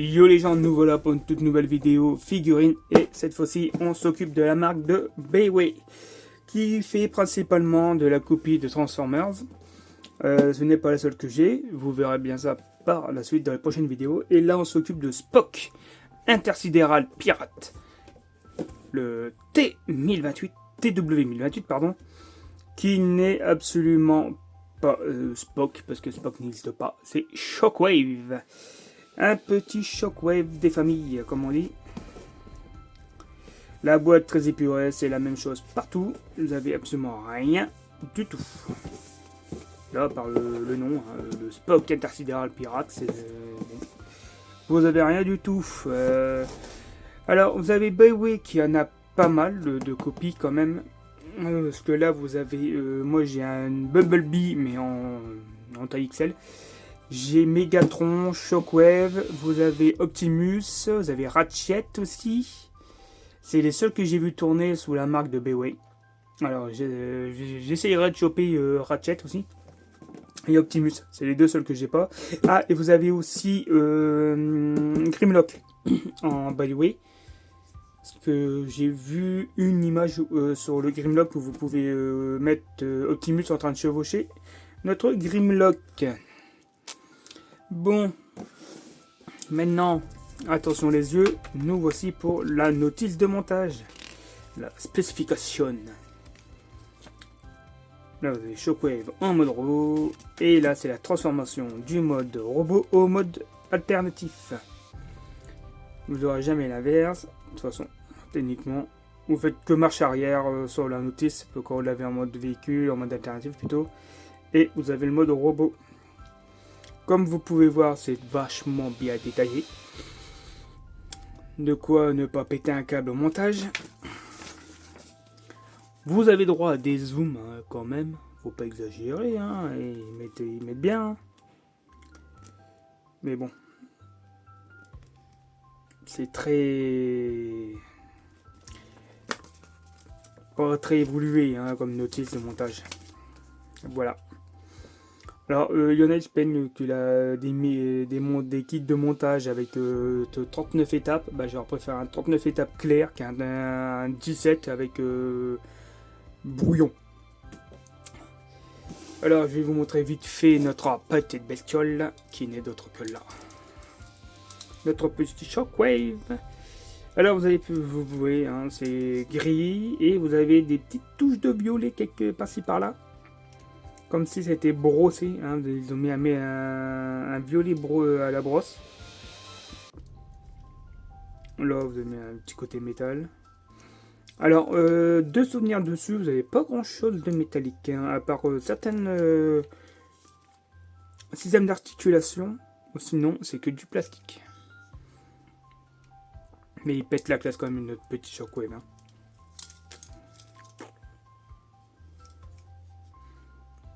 Yo les gens, nous voilà pour une toute nouvelle vidéo figurine et cette fois-ci on s'occupe de la marque de Beiwei qui fait principalement de la copie de Transformers. Ce n'est pas la seule que j'ai, vous verrez bien ça par la suite dans les prochaines vidéos. Et là on s'occupe de Spock, Intersidéral Pirate, le T1028, TW1028 pardon, qui n'est absolument pas Spock parce que Spock n'existe pas, c'est Shockwave. Un petit Shockwave des familles, comme on dit. La boîte très épurée, c'est la même chose partout. Vous avez absolument rien du tout. Là, par le nom, hein, le Spock Intersidéral Pirate, c'est bon. Vous avez rien du tout. Alors, vous avez Beiwei qui en a pas mal de copies quand même. Parce que là, vous avez... moi, j'ai un Bumblebee, mais en taille XL. J'ai Megatron, Shockwave, vous avez Optimus, vous avez Ratchet aussi. C'est les seuls que j'ai vu tourner sous la marque de Beiwei. Alors j'essayerai de choper Ratchet aussi. Et Optimus, c'est les deux seuls que j'ai pas. Ah, et vous avez aussi Grimlock en Beiwei. Parce que j'ai vu une image sur le Grimlock où vous pouvez mettre Optimus en train de chevaucher notre Grimlock. Bon, maintenant, attention les yeux, nous voici pour la notice de montage, la spécification. Là, vous avez Shockwave en mode robot, et là, c'est la transformation du mode robot au mode alternatif. Vous n'aurez jamais l'inverse, de toute façon, techniquement, vous faites que marche arrière sur la notice, quand vous l'avez en mode véhicule, en mode alternatif plutôt, et vous avez le mode robot. Comme vous pouvez voir, c'est vachement bien détaillé. De quoi ne pas péter un câble au montage. Vous avez droit à des zooms hein, quand même. Faut pas exagérer. Hein, et ils mettent bien. Hein. Mais bon. C'est très... pas très évolué hein, comme notice de montage. Voilà. Alors, il y en a qui se plaignent qu'il a des kits de montage avec 39 étapes. Bah, je préfère un 39 étapes clair qu'un 17 avec brouillon. Alors, je vais vous montrer vite fait notre petite bestiole qui n'est d'autre que là. Notre petit Shockwave. Alors, vous voyez, hein, c'est gris et vous avez des petites touches de violet quelque par-ci par-là. Comme si c'était brossé, hein, ils ont mis un violet à la brosse. Là, vous avez mis un petit côté métal. Alors, deux souvenirs dessus, vous n'avez pas grand chose de métallique, hein, à part certaines systèmes d'articulation. Sinon, c'est que du plastique. Mais il pète la classe quand même, notre petit Shockwave. Hein.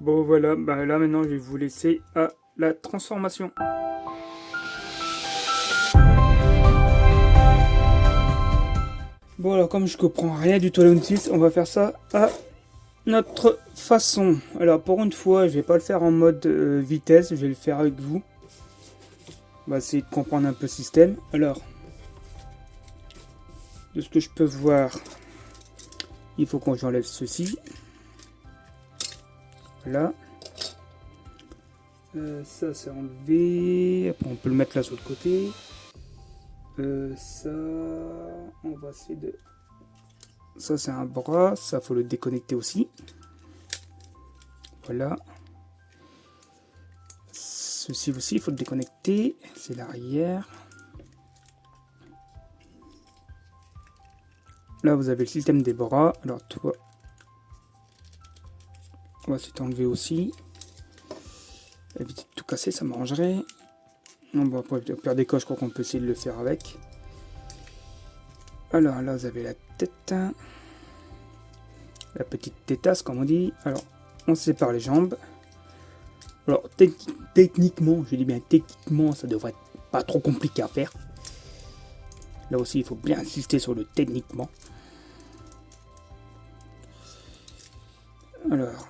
Bon voilà, bah là maintenant je vais vous laisser à la transformation. Bon alors comme je comprends rien du tout à la notice, on va faire ça à notre façon. Alors pour une fois, je vais pas le faire en mode vitesse, je vais le faire avec vous. On va essayer de comprendre un peu le système. Alors, de ce que je peux voir, il faut qu'on j'enlève ceci. Voilà. Ça c'est enlevé. Après on peut le mettre là sur le côté. Ça, on va essayer de... Ça c'est un bras, ça faut le déconnecter aussi. Voilà. Ceci aussi il faut le déconnecter. C'est l'arrière. Là vous avez le système des bras. Alors toi... On va essayer d'enlever aussi. Éviter de tout casser, ça m'arrangerait. Bon, après, faire des coches, je crois qu'on peut essayer de le faire avec. Alors là, vous avez la tête. La petite tétasse, comme on dit. Alors, on sépare les jambes. Alors, techniquement, je dis bien techniquement, ça devrait être pas trop compliqué à faire. Là aussi, il faut bien insister sur le techniquement. Alors...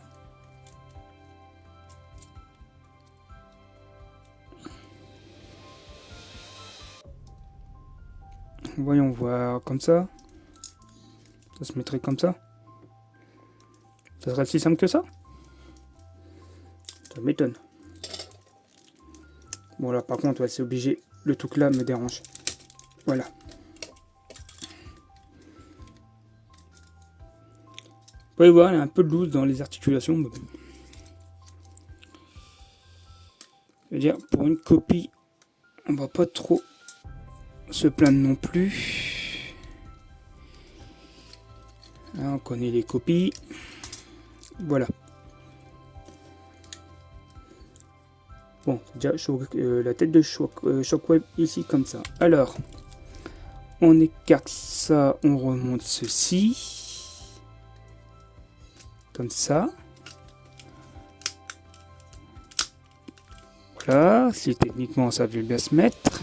Voyons voir, comme ça. Ça se mettrait comme ça. Ça serait si simple que ça? Ça m'étonne. Bon là par contre, ouais, c'est obligé. Le truc là me dérange. Voilà. Vous pouvez voir, il y a un peu de loose dans les articulations. Mais bon. Je veux dire, pour une copie, on va pas trop se plaindre non plus. Là, on connaît les copies. Voilà. Bon, déjà la tête de Shockwave ici comme ça. Alors, on écarte ça, on remonte ceci. Comme ça. Voilà, si techniquement ça veut bien se mettre.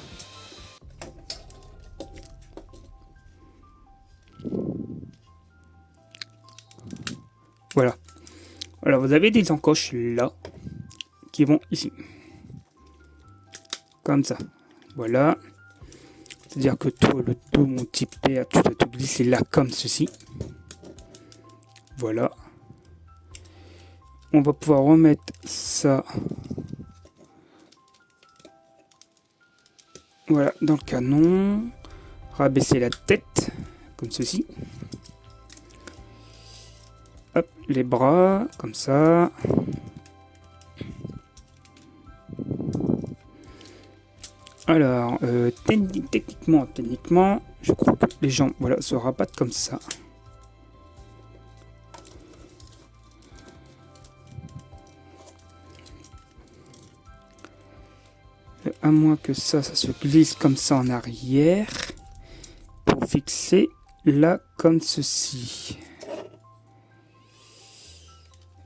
Voilà. Alors vous avez des encoches là qui vont ici. Comme ça. Voilà. C'est-à-dire que tout le dos, mon petit père, tu dois te glisser là comme ceci. Voilà. On va pouvoir remettre ça. Voilà, dans le canon. Rabaisser la tête comme ceci. Hop, les bras comme ça. Alors, techniquement, je crois que les jambes, voilà, se rabattent comme ça. À moins que ça se glisse comme ça en arrière. Pour fixer là comme ceci.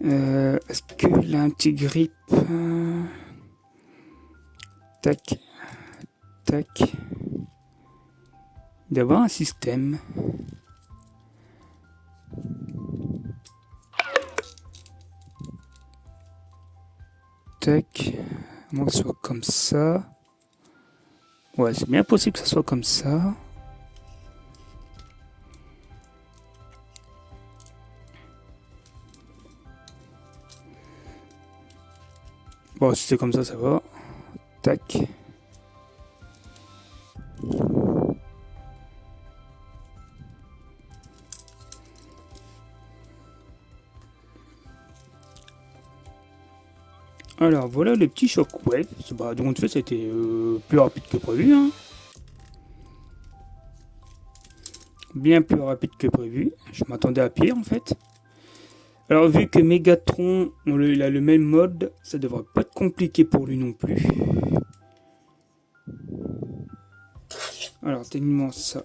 Est-ce que là un petit grip? Tac. Tac. Il doit y avoir un système. Tac. À moins que ce soit comme ça. Ouais, c'est bien possible que ça soit comme ça. Bon, si c'est comme ça, ça va. Tac. Alors voilà le petit Shockwave. Bah, donc en fait c'était plus rapide que prévu. Hein. Bien plus rapide que prévu. Je m'attendais à pire en fait. Alors vu que Megatron il a le même mode, ça devrait pas être compliqué pour lui non plus. Alors techniquement ça.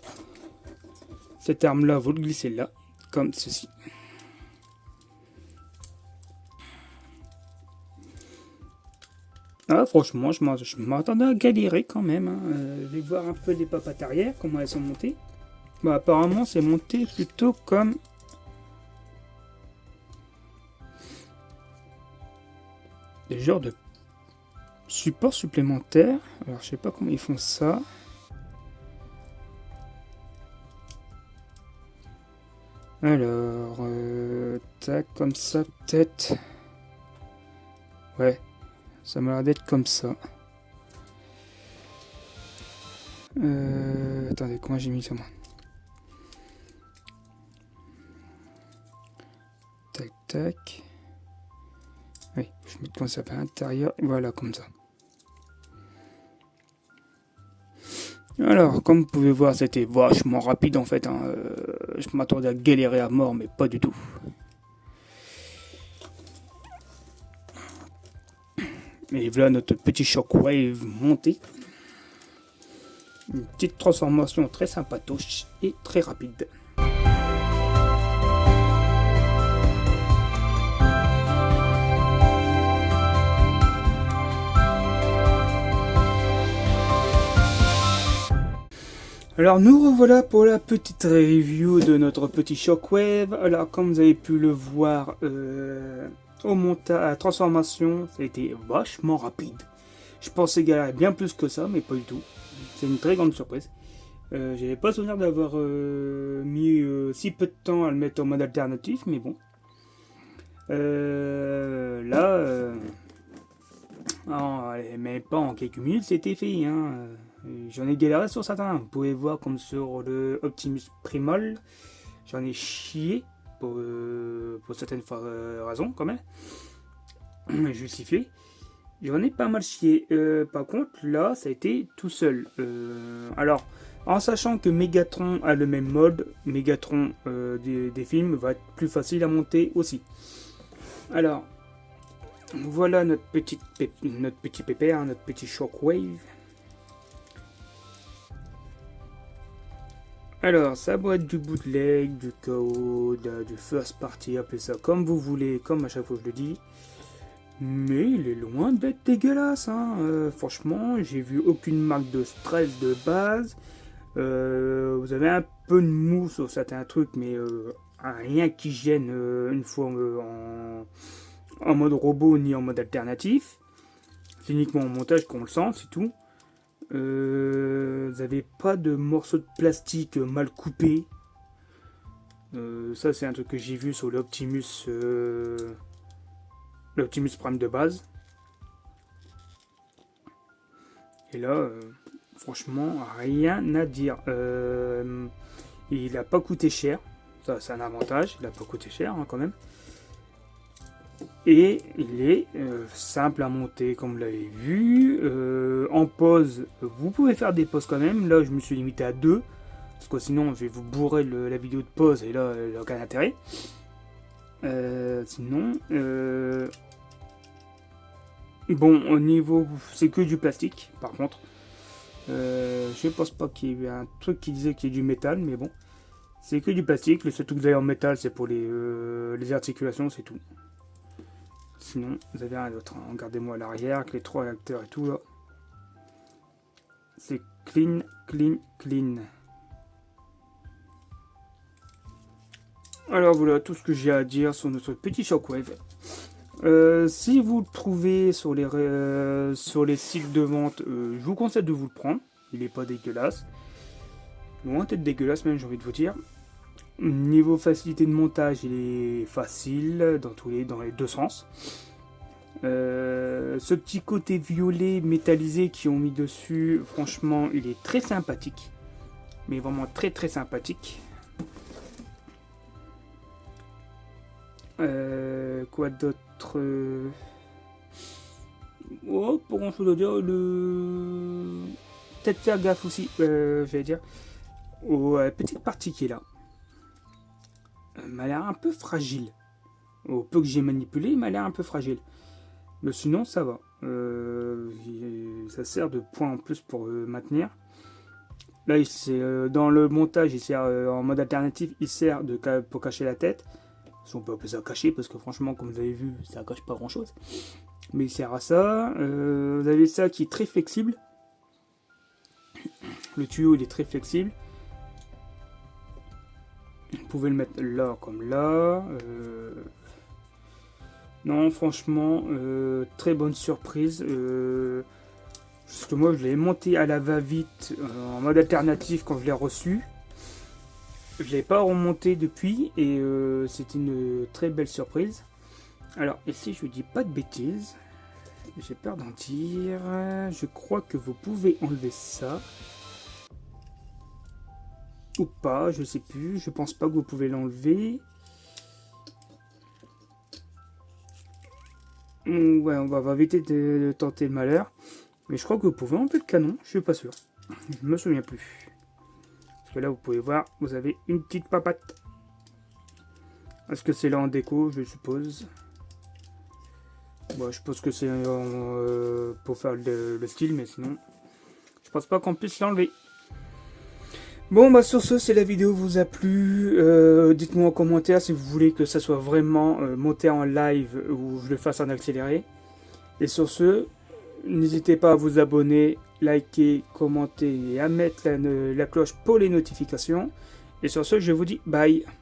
Cette arme là, vous le glissez là, comme ceci. Ah, franchement, je m'attendais à galérer quand même. Hein. Je vais voir un peu les papates arrière, comment elles sont montées. Bah, apparemment, c'est monté plutôt comme... des genres de supports supplémentaires. Alors, je sais pas comment ils font ça. Alors, tac, comme ça, peut-être. Ouais. Ça m'a l'air d'être comme ça. Attendez, comment j'ai mis ça moi? Tac, tac. Oui, je mets comme ça à l'intérieur. Voilà, comme ça. Alors, comme vous pouvez voir, c'était vachement rapide en fait. Hein. Je m'attendais à galérer à mort, mais pas du tout. Et voilà notre petit Shockwave monté. Une petite transformation très sympatoche et très rapide. Alors nous revoilà pour la petite review de notre petit Shockwave. Alors comme vous avez pu le voir au montage, à la transformation, ça a été vachement rapide. Je pensais galérer bien plus que ça, mais pas du tout. C'est une très grande surprise. J'avais pas souvenir d'avoir mis si peu de temps à le mettre en mode alternatif, mais bon. Là, mais pas en quelques minutes, c'était fait. Hein. J'en ai galéré sur certains. Vous pouvez voir comme sur le Optimus Primal, j'en ai chié pour certaines raisons quand même, justifié. J'en ai pas mal chié. Par contre, là, ça a été tout seul. Alors, en sachant que Megatron a le même mode, Megatron des films va être plus facile à monter aussi. Alors, voilà notre petit pépère, notre petit Shockwave. Alors, ça doit être du bootleg, du code, du first party, appelez ça comme vous voulez, comme à chaque fois je le dis. Mais il est loin d'être dégueulasse. Hein. Franchement, j'ai vu aucune marque de stress de base. Vous avez un peu de mou sur certains trucs, mais rien qui gêne une fois en mode robot ni en mode alternatif. C'est uniquement en montage qu'on le sent, c'est tout. Vous n'avez pas de morceaux de plastique mal coupés. Ça, c'est un truc que j'ai vu sur l'Optimus Prime de base. Et là, franchement, rien à dire. Il n'a pas coûté cher. Ça, c'est un avantage. Il n'a pas coûté cher, hein, quand même. Et il est simple à monter, comme vous l'avez vu. En pause, vous pouvez faire des pauses quand même. Là, je me suis limité à 2. Parce que sinon, je vais vous bourrer la vidéo de pause. Et là, il n'a aucun intérêt. Sinon... Bon, au niveau... C'est que du plastique, par contre. Je pense pas qu'il y ait eu un truc qui disait qu'il y ait du métal, mais bon. C'est que du plastique. Le seul truc que vous avez en métal, c'est pour les articulations, c'est tout. Sinon, vous avez rien d'autre. Hein. Regardez-moi à l'arrière, avec les 3 réacteurs et tout, là. C'est clean, clean, clean. Alors voilà, tout ce que j'ai à dire sur notre petit Shockwave. Si vous le trouvez sur les sites de vente, je vous conseille de vous le prendre. Il n'est pas dégueulasse. Loin d'être dégueulasse même, j'ai envie de vous dire. Niveau facilité de montage, il est facile dans les deux sens. Ce petit côté violet métallisé qu'ils ont mis dessus, franchement, il est très sympathique. Mais vraiment très très sympathique. Quoi d'autre? Oh, pour grand chose à dire, peut-être faire gaffe aussi, j'allais dire, aux petites parties qui est là. M'a l'air un peu fragile. Au peu que j'ai manipulé, il m'a l'air un peu fragile. Mais sinon, ça va. Ça sert de point en plus pour maintenir. Là, dans le montage, il sert en mode alternatif, il sert pour cacher la tête. Si on peut appeler ça cacher, parce que franchement, comme vous avez vu, ça cache pas grand chose. Mais il sert à ça. Vous avez ça qui est très flexible. Le tuyau, il est très flexible. Vous pouvez le mettre là comme là. Non, franchement, très bonne surprise. Parce que moi, je l'ai monté à la va-vite en mode alternatif quand je l'ai reçu. Je ne l'ai pas remonté depuis et c'était une très belle surprise. Alors, ici, je ne dis pas de bêtises. J'ai peur d'en dire. Je crois que vous pouvez enlever ça. Ou pas, je sais plus. Je pense pas que vous pouvez l'enlever. Ouais, on va éviter de tenter le malheur. Mais je crois que vous pouvez enlever le canon. Je suis pas sûr. Je me souviens plus. Parce que là, vous pouvez voir, vous avez une petite papate. Est-ce que c'est là en déco, je suppose? Bon, je pense que c'est pour faire le style, mais sinon, je pense pas qu'on puisse l'enlever. Bon, bah sur ce, si la vidéo vous a plu, dites-moi en commentaire si vous voulez que ça soit vraiment monté en live ou je le fasse en accéléré. Et sur ce, n'hésitez pas à vous abonner, liker, commenter et à mettre la cloche pour les notifications. Et sur ce, je vous dis bye.